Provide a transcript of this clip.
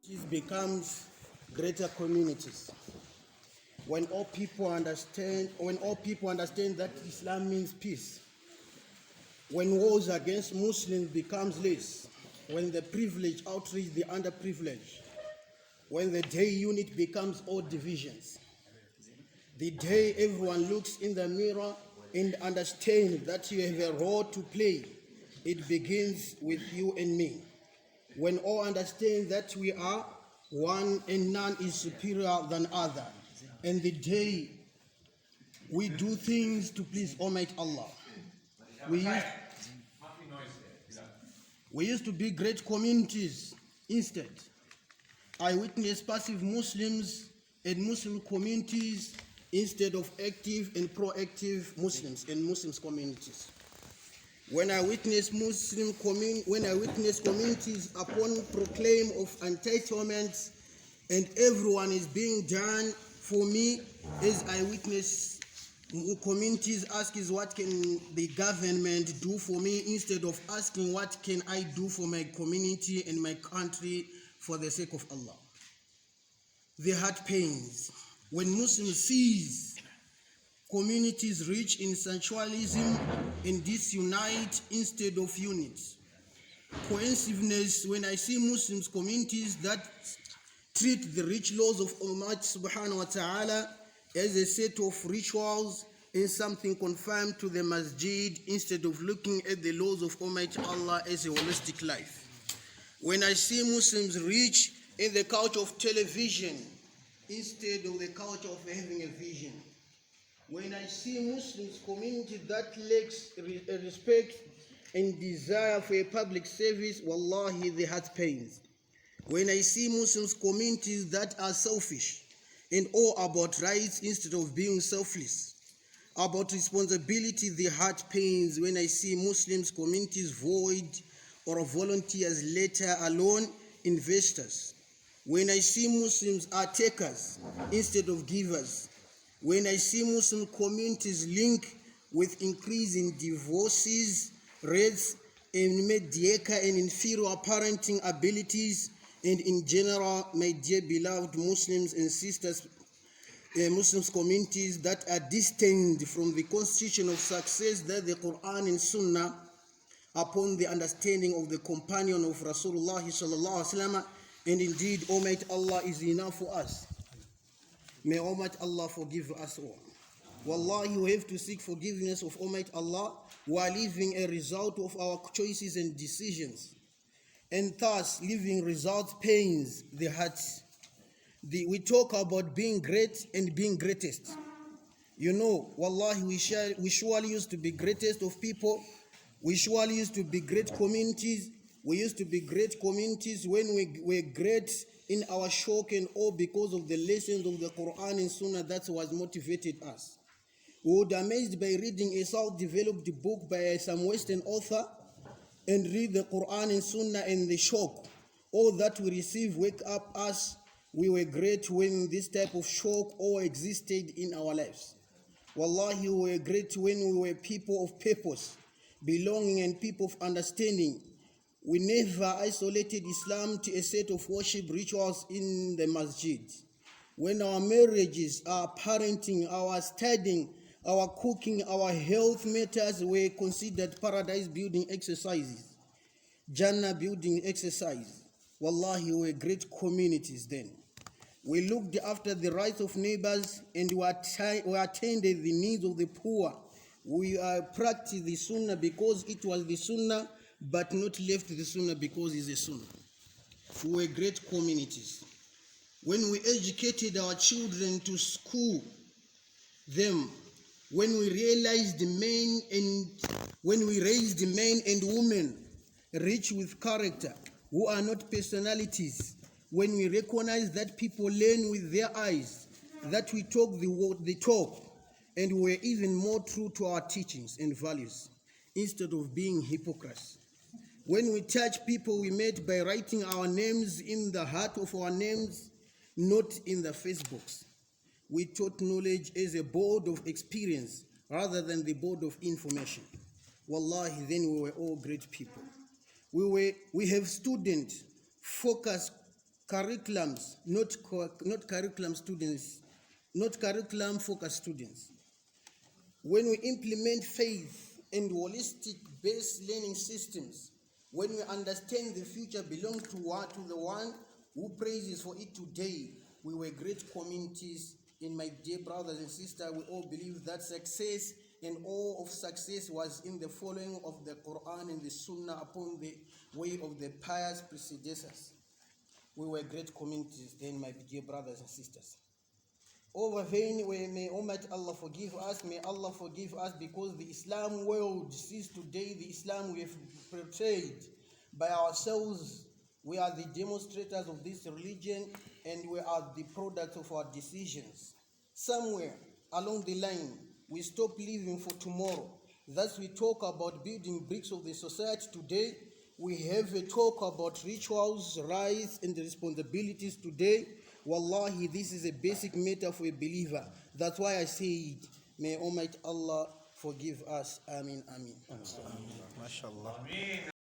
It becomes greater communities when all people understand that Islam means peace, when wars against Muslims becomes less, when the privileged outreach the underprivileged, when the day unit becomes all divisions, the day everyone looks in the mirror and understands that you have a role to play. It begins with you and me. When all understand that we are one and none is superior than other, and the day we do things to please Almighty Allah. We used to be great communities. Instead, I witnessed passive Muslims and Muslim communities instead of active and proactive Muslims and Muslims communities. When I witness communities upon proclaim of entitlements and everyone is being done for me, as I witness communities ask is what can the government do for me instead of asking what can I do for my community and my country for the sake of Allah. The heart pains when Muslims sees communities rich in sensualism and disunite instead of unity. Cohesiveness when I see Muslims communities that treat the rich laws of Allah subhanahu wa ta'ala as a set of rituals and something confined to the masjid instead of looking at the laws of Almighty Allah as a holistic life. When I see Muslims rich in the couch of television instead of the couch of having a vision. When I see Muslims community that lacks respect and desire for a public service, wallahi, the heart pains. When I see Muslims communities that are selfish and all about rights instead of being selfless, about responsibility, the heart pains. When I see Muslims communities void or volunteers, let alone investors. When I see Muslims are takers instead of givers. When I see Muslim communities link with increasing divorces, rates, and mediocre and inferior parenting abilities, and in general, my dear beloved Muslims and sisters, Muslims communities that are distant from the constitution of success that the Quran and Sunnah upon the understanding of the companion of Rasulullah sallallahu alaihi wasallam, and indeed Almighty Allah is enough for us. May Almighty Allah forgive us all. Wallahi, we have to seek forgiveness of Almighty Allah while living a result of our choices and decisions. And thus, living results pains the heart. We talk about being great and being greatest. You know, wallahi, we surely used to be greatest of people. We surely used to be great communities. We used to be great communities when we were great in our shock and awe because of the lessons of the Quran and Sunnah that was motivated us. We would be amazed by reading a self-developed book by some Western author and read the Quran and Sunnah and the shock. All that we receive wake up us. We were great when this type of shock all existed in our lives. Wallahi, we were great when we were people of purpose, belonging and people of understanding. We never isolated Islam to a set of worship rituals in the masjid. When our marriages, our parenting, our studying, our cooking, our health matters were considered paradise building exercises, Jannah building exercise. Wallahi, we were great communities then. We looked after the rights of neighbors and we attended the needs of the poor. We practiced the Sunnah because it was the Sunnah, but not left the Sunnah because it's a Sunnah. We were great communities. When we educated our children to school them, when we raised men and women rich with character, who are not personalities, when we recognize that people learn with their eyes, that we talk the talk, and we were even more true to our teachings and values, instead of being hypocrites. When we touch people we met by writing our names in the heart of our names, not in the Facebooks. We taught knowledge as a board of experience rather than the board of information. Wallahi, then we were all great people. We have student focused curriculums, not curriculum students, not curriculum focused students. When we implement faith and holistic based learning systems, when we understand the future belongs to the one who praises for it today, we were great communities. And my dear brothers and sisters, we all believe that success and all of success was in the following of the Quran and the Sunnah upon the way of the pious predecessors. We were great communities then, my dear brothers and sisters. Over vain, may Almighty Allah forgive us, may Allah forgive us, because the Islam world sees today the Islam we have portrayed by ourselves. We are the demonstrators of this religion, and we are the product of our decisions. Somewhere along the line, we stop living for tomorrow. Thus we talk about building bricks of the society today. We have a talk about rituals, rights, and responsibilities today. Wallahi, this is a basic matter for a believer. That's why I say, may Almighty Allah forgive us. Ameen, ameen. MashaAllah.